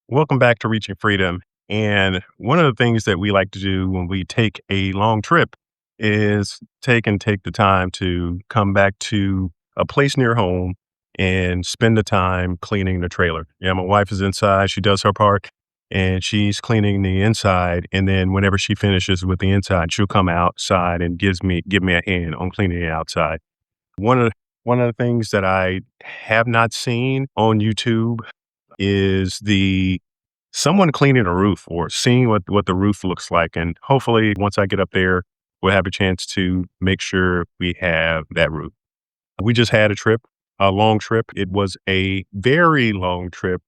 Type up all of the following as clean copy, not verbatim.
Welcome back to Reaching Freedom. And one of the things that we like to do when we take a long trip is take the time to come back to a place near home and spend the time cleaning the trailer. Yeah, my wife is inside, she does her part and she's cleaning the inside. And then whenever she finishes with the inside, she'll come outside and give me a hand on cleaning the outside. One of the one of the things that I have not seen on YouTube is the someone cleaning a roof or seeing what the roof looks like. And hopefully, once I get up there, we'll have a chance to make sure we have that roof. We just had a long trip. It was a very long trip.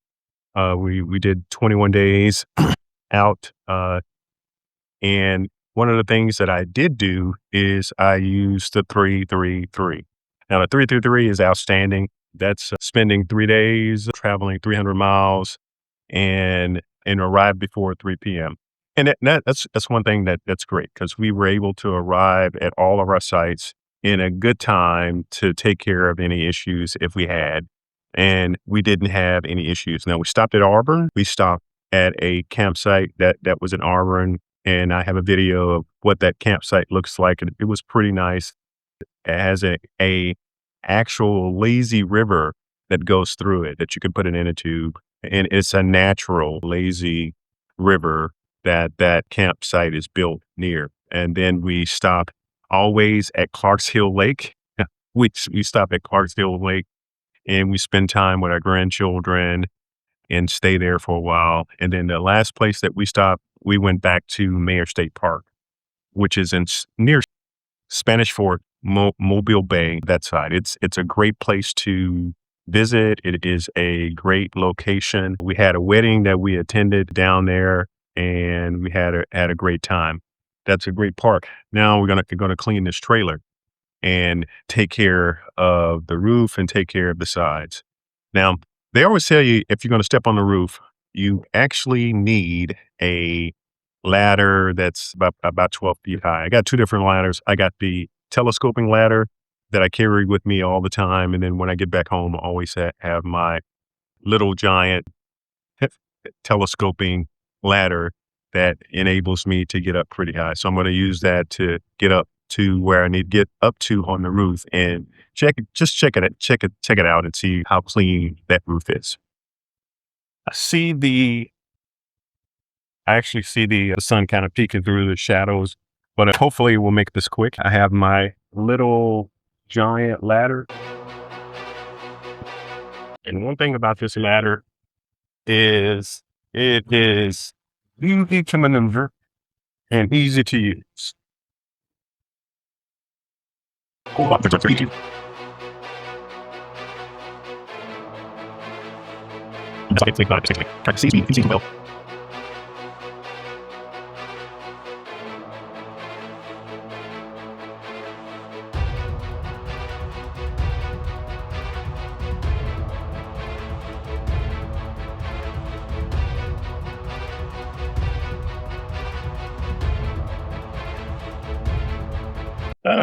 We did 21 days out, and one of the things that I did do is I used the 333. Now, the 333 is outstanding. That's spending 3 days traveling 300 miles and arrive before 3 p.m. And that's one thing that's great because we were able to arrive at all of our sites in a good time to take care of any issues if we had. And we didn't have any issues. Now we stopped at Auburn. We stopped at a campsite that was in Auburn, and I have a video of what that campsite looks like. And it was pretty nice. It has a actual lazy river that goes through it that you can put it in a tube. And it's a natural lazy river that campsite is built near. And then we stop always at Clarks Hill Lake. We stop at Clarks Hill Lake and we spend time with our grandchildren and stay there for a while. And then the last place that we stopped, we went back to Mayor State Park, which is near Spanish Fort, Mobile Bay, that side. It's a great place to visit. It is a great location. We had a wedding that we attended down there, and we had a great time. That's a great park. Now we're gonna clean this trailer and take care of the roof and take care of the sides. Now they always tell you if you're gonna step on the roof, you actually need a ladder that's about 12 feet high. I got two different ladders. I got the telescoping ladder that I carry with me all the time. And then when I get back home, I always have my little giant telescoping ladder that enables me to get up pretty high. So I'm going to use that to get up to where I need to get up to on the roof and check it out and see how clean that roof is. I see I actually see the sun kind of peeking through the shadows, but hopefully we'll make this quick. I have my little giant ladder. And one thing about this ladder is it is easy to maneuver and easy to use. Oh, that's easy.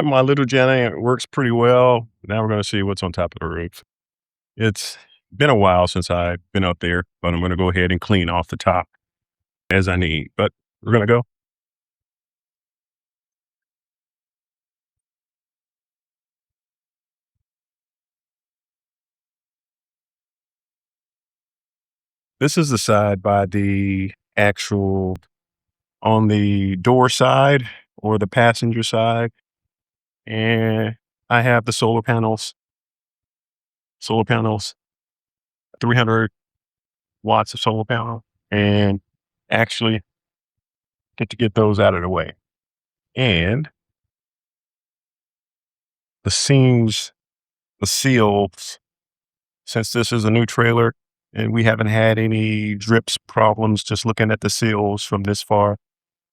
My little giant works pretty well. Now we're going to see what's on top of the roof. It's been a while since I've been up there, but I'm going to go ahead and clean off the top as I need. But we're going to go. This is the side by the actual on the door side or the passenger side. And I have the solar panels, 300 watts of solar panel, and actually get those out of the way. And the seams, the seals, since this is a new trailer and we haven't had any drips problems, just looking at the seals from this far,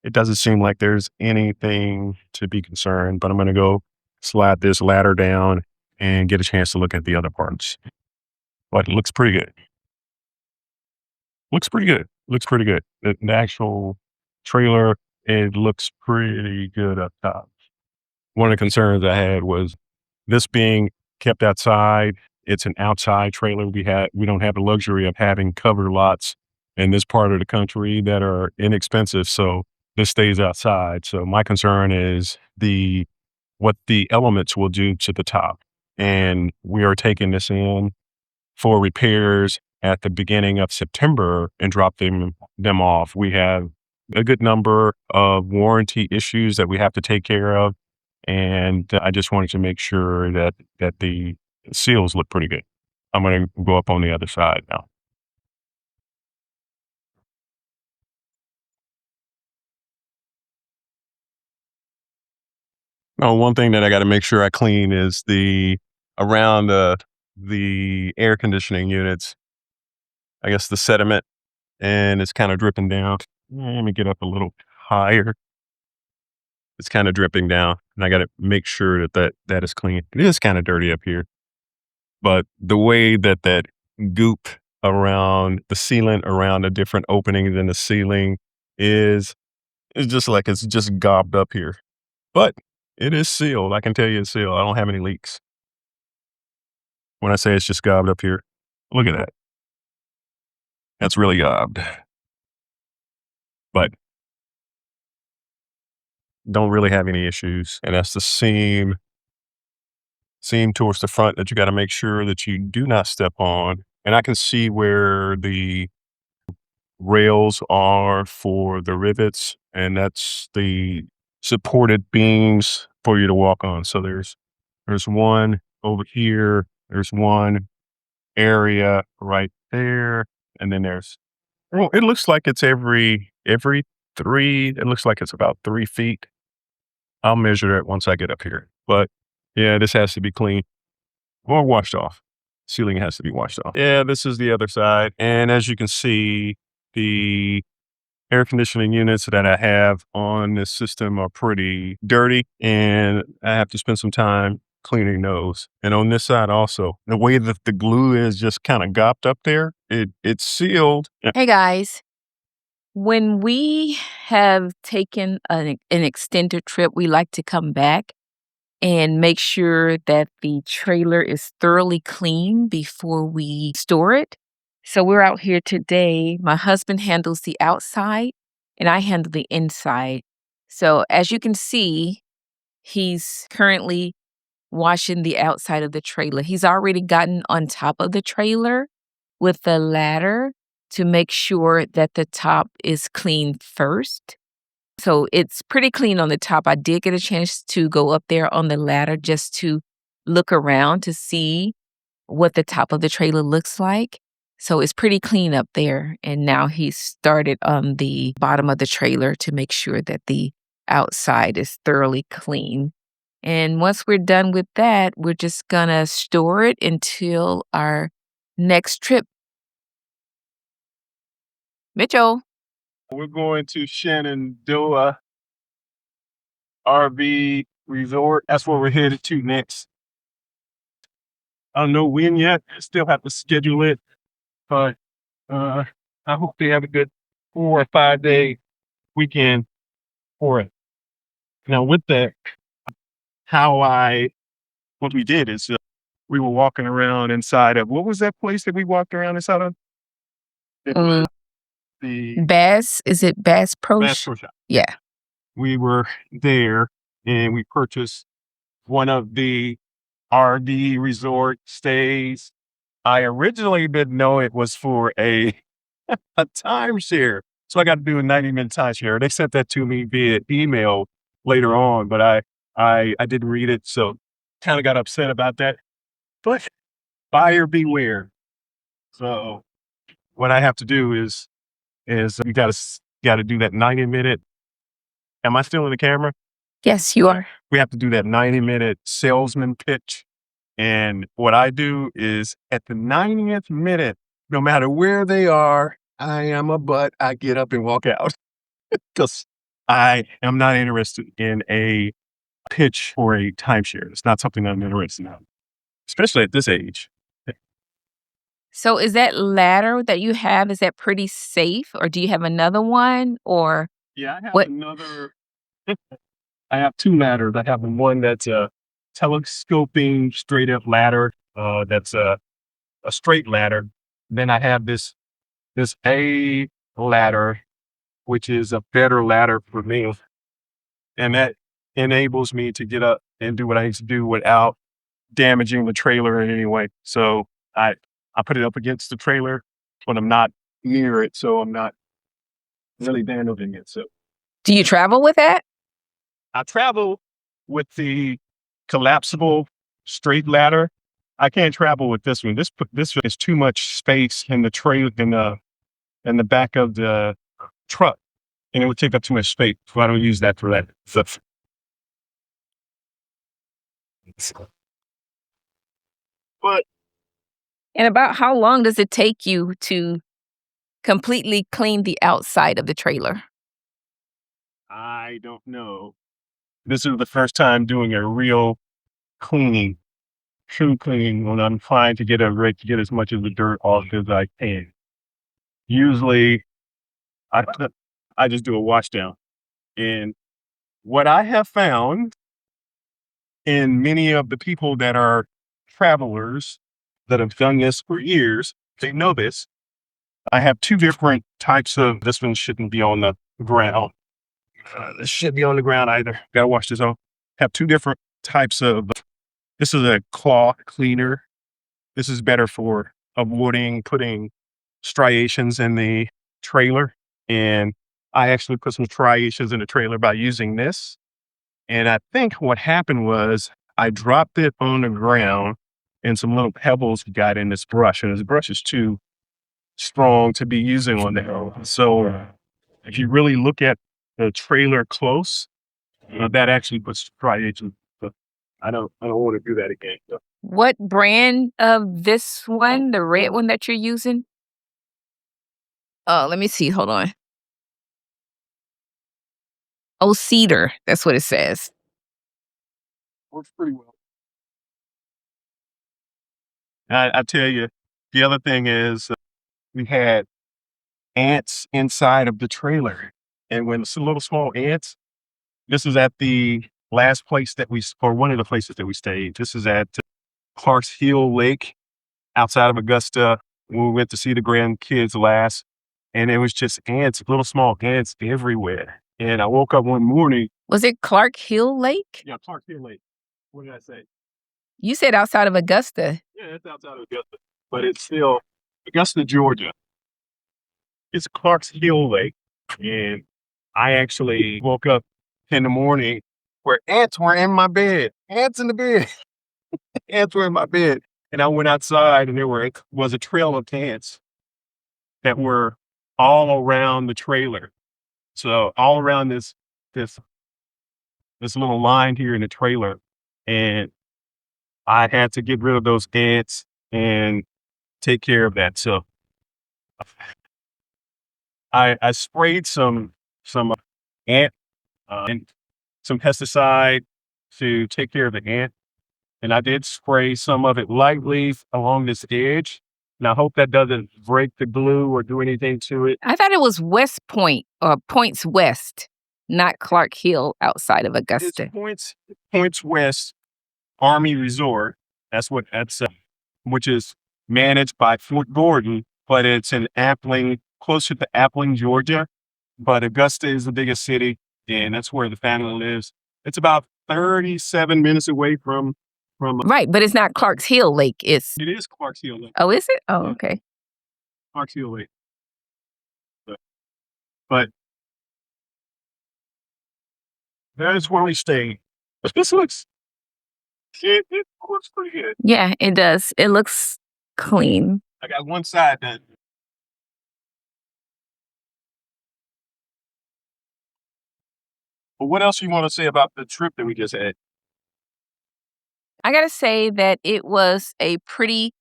it doesn't seem like there's anything to be concerned, but I'm going to go slide this ladder down and get a chance to look at the other parts. But it looks pretty good. Looks pretty good. Looks pretty good. The actual trailer, it looks pretty good up top. One of the concerns I had was this being kept outside. It's an outside trailer. We don't have the luxury of having cover lots in this part of the country that are inexpensive. So this stays outside. So my concern is what the elements will do to the top. And we are taking this in for repairs at the beginning of September and drop them off. We have a good number of warranty issues that we have to take care of. And I just wanted to make sure that the seals look pretty good. I'm going to go up on the other side now. Oh, one thing that I got to make sure I clean is around the air conditioning units. I guess the sediment, and it's kind of dripping down. Let me get up a little higher. It's kind of dripping down, and I got to make sure that is clean. It is kind of dirty up here, but the way that goop around the sealant, around the different openings in the ceiling is just like it's just gobbed up here. But it is sealed. I can tell you it's sealed. I don't have any leaks. When I say it's just gobbed up here, look at that. That's really gobbed. But don't really have any issues. And that's the seam towards the front that you got to make sure that you do not step on. And I can see where the rails are for the rivets, and that's the supported beams for you to walk on. So there's one over here, there's one area right there, and then well, it looks like it's every three. It looks like it's about 3 feet. I'll measure it once I get up here. But yeah, this has to be clean or washed off. Ceiling has to be washed off. Yeah, this is the other side. And as you can see, the air conditioning units that I have on this system are pretty dirty, and I have to spend some time cleaning those. And on this side also, the way that the glue is just kind of gopped up there, it's sealed. Hey guys, when we have taken an extended trip, we like to come back and make sure that the trailer is thoroughly clean before we store it. So we're out here today. My husband handles the outside and I handle the inside. So as you can see, he's currently washing the outside of the trailer. He's already gotten on top of the trailer with the ladder to make sure that the top is clean first. So it's pretty clean on the top. I did get a chance to go up there on the ladder just to look around to see what the top of the trailer looks like. So it's pretty clean up there. And now he's started on the bottom of the trailer to make sure that the outside is thoroughly clean. And once we're done with that, we're just gonna store it until our next trip. Mitchell. We're going to Shenandoah RV Resort. That's where we're headed to next. I don't know when yet. Still have to schedule it, but I hope they have a good 4 or 5 day weekend for it. Now, with that, what we did is we were walking around inside of what was that place that we walked around inside of? It was the Bass, is it Bass Pro? Bass Pro Shop. Yeah. We were there and we purchased one of the RV resort stays. I originally didn't know it was for a timeshare. So I got to do a 90-minute timeshare. They sent that to me via email later on, but I didn't read it. So kind of got upset about that. But buyer beware. So what I have to do is you got to do that 90-minute. Am I still in the camera? Yes, you are. We have to do that 90-minute salesman pitch. And what I do is at the 90th minute, no matter where they are, I get up and walk out because I am not interested in a pitch for a timeshare. It's not something I'm interested in, especially at this age. So is that ladder that you have, is that pretty safe, or do you have another one, or? Yeah, I have another. I have two ladders. I have one that's a telescoping straight up ladder. That's a straight ladder. Then I have this this A ladder, which is a better ladder for me. And that enables me to get up and do what I need to do without damaging the trailer in any way. So I I put it up against the trailer, but I'm not near it, so I'm not really damaging it. So Do you travel with that? I travel with the collapsible straight ladder. I can't travel with this one. This is too much space in the trailer in the back of the truck, and it would take up too much space. So I don't use that for that. But And about how long does it take you to completely clean the outside of the trailer? I don't know. This is the first time doing a real cleaning, true cleaning, when I'm trying to get as much of the dirt off as I can. Usually, I I just do a wash down. And what I have found in many of the people that are travelers that have done this for years, they know this. I have two different types of. This one shouldn't be on the ground. This should be on the ground either. Gotta wash this off. Have two different types of. This is a cloth cleaner. This is better for avoiding putting striations in the trailer. And I actually put some striations in the trailer by using this. And I think what happened was I dropped it on the ground and some little pebbles got in this brush. And this brush is too strong to be using on there. So if you really look at the trailer close, that actually puts striations. But I don't want to do that again. So What brand of this one, the red one that you're using? Oh, let me see. Hold on. Oh, cedar. That's what it says. works pretty well. I tell you, the other thing is we had ants inside of the trailer. And when it's little small ants, this is at the last place that or one of the places that we stayed. This is at Clark's Hill Lake outside of Augusta. When we went to see the grandkids last, and it was just ants, little small ants everywhere. And I woke up one morning. Was it Clark Hill Lake? Yeah, Clark Hill Lake. What did I say? You said outside of Augusta. Yeah, it's outside of Augusta, but it's still Augusta, Georgia. It's Clark's Hill Lake. And I actually woke up in the morning where ants were in my bed. Ants in the bed. Ants were in my bed. And I went outside and was a trail of ants that were all around the trailer. So all around this this little line here in the trailer. And I had to get rid of those ants and take care of that. So I sprayed some ant and some pesticide to take care of the ant. And I did spray some of it lightly along this edge. And I hope that doesn't break the glue or do anything to it. I thought it was West Point or Points West, not Clark Hill outside of It's Augusta. Points West Army Resort. That's which is managed by Fort Gordon, but it's in Appling, closer to Appling, Georgia. But Augusta is the biggest city, and that's where the family lives. It's about 37 minutes away from. Right, but it's not Clark's Hill Lake. It's It is Clark's Hill Lake. oh, is it? Oh, Yeah, okay. Clark's Hill Lake. But that is where we stayed. But it looks pretty good. Yeah, it does. It looks clean. I got one side done. But what else you want to say about the trip that we just had? I gotta say that it was a pretty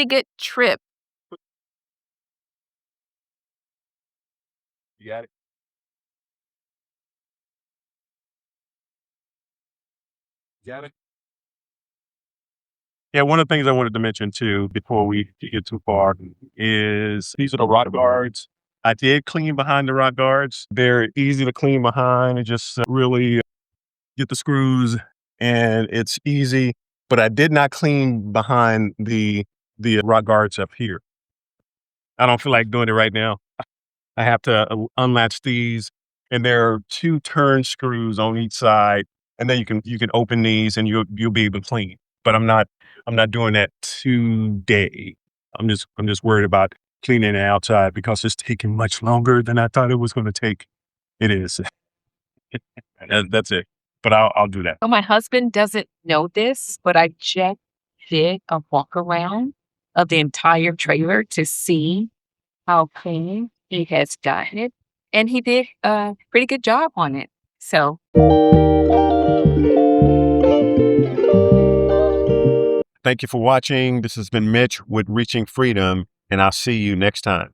good trip. You got it. You got it. Yeah, one of the things I wanted to mention too before we get too far is these are the rock guards. I did clean behind the rock guards. They're easy to clean behind and just really get the screws, and it's easy. But I did not clean behind the rock guards up here. I don't feel like doing it right now. I have to unlatch these, and there are 2 turn screws on each side, and then you can open these and you'll be able to clean. But I'm not doing that today. I'm just worried about cleaning the outside because it's taking much longer than I thought it was gonna take. It is. That's it. But I'll do that. So my husband doesn't know this, but I just did a walk around of the entire trailer to see how clean he has gotten it, and he did a pretty good job on it. So Thank you for watching. This has been Mitch with Reaching Freedom, and I'll see you next time.